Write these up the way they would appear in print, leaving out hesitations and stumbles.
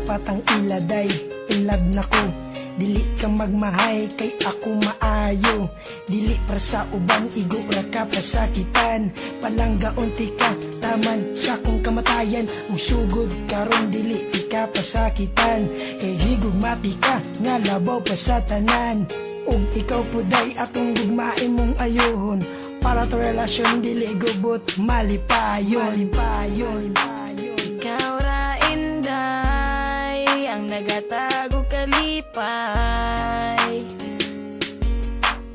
dapat ang iladay. In love na ko, dili ka magmahay kay ako maayo. Dili para sa uban, igura ka pasakitan. Palanggaon ti ka, taman sa kong kamatayan. Ug sugod karon dili ti ka pasakitan. Kay higugmati ka, nga labaw pa sa tanan. Ug ikaw puday atong gugmain mong ayohon. Para to relasyon dili gubot malipayon. Ikaw ra inday, ang nagatago kalipay.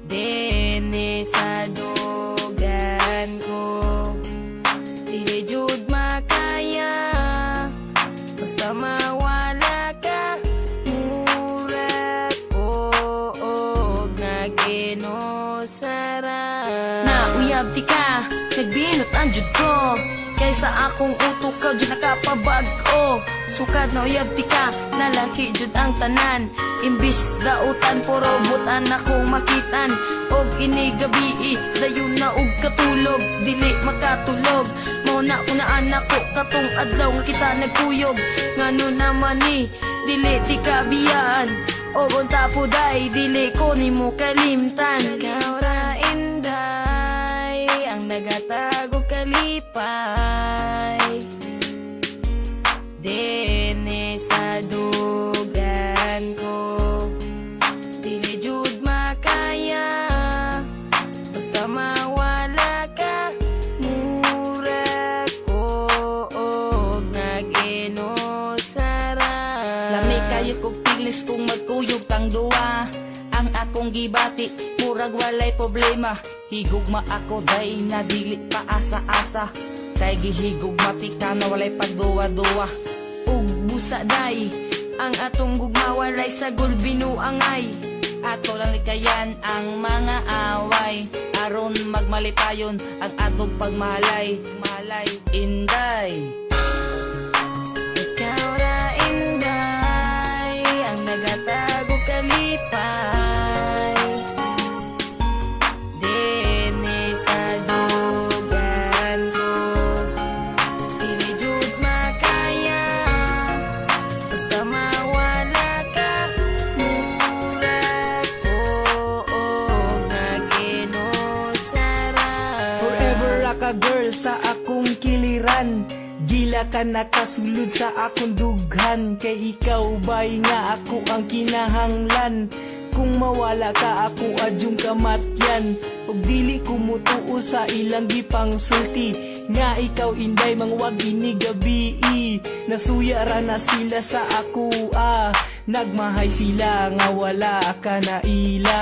Dene sa dogan ko, dili jud makaya. Basta mawala ka, mura ko og naginusara. Nauyab ti ka, nagbinot ang jud ko. Kaysa akong utok ka, jud nakapabag-o. Sukad na uyab ti ka, nalaki jud ang tanan. Imbis dautan, puro butan akong makitan. Og inigabi, dayon na og katulog. Dili makatulog, mauna ko na anak ko. Katong adlaw nga kita nagkuyog. Ngano naman ni, dili ti kabiyaan. Og unta po day, dili ko ni mo kalimtan. Ikaw ra inday, ang nagatago kalipay. Dene sa dugan ko, dili jud makaya. Basta mawala ka, mura ko og naginusara. Lami kayo kog tiglis kung magkuyog tang duwa. Ang akong gibati, murag walay problema. Higugma ako day na dili pa asa-asa. Kay gihigugma pika na walay pagduwa-duwa. Ug busa day, ang atong gugma walay sagol binuangay. Ato lang likayan ang mga away. Aron magmalipayon ang atong pagmahalay. Malay, inday. Ikaw ra inday, ang nagatago kalipay. Dene sa dugan ko, dili jud makaya. Basta mawala ka, mura ko og naginusara. Forever ra ka girl sa akong kiliran. Gila ka nakasulod sa akong dughan. Kay ikaw bay nga ako ang kinahanglan. Kung mawala ka ako adyong kamatyan. Og dili ko mutuo sa ilang gipang sulti. Nga ikaw inday mangwag inigabi. Nasuya ra na sila sa ako Nagmahay sila nga wala ka na ila.